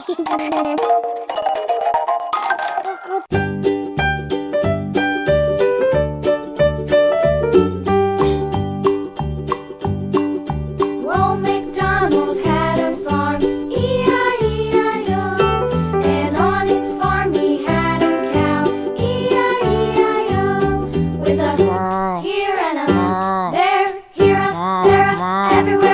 Old MacDonald had a farm, E-I-E-I-O. And on his farm he had a cow, E-I-E-I-O. With a here and a there, here a, there a, everywhere.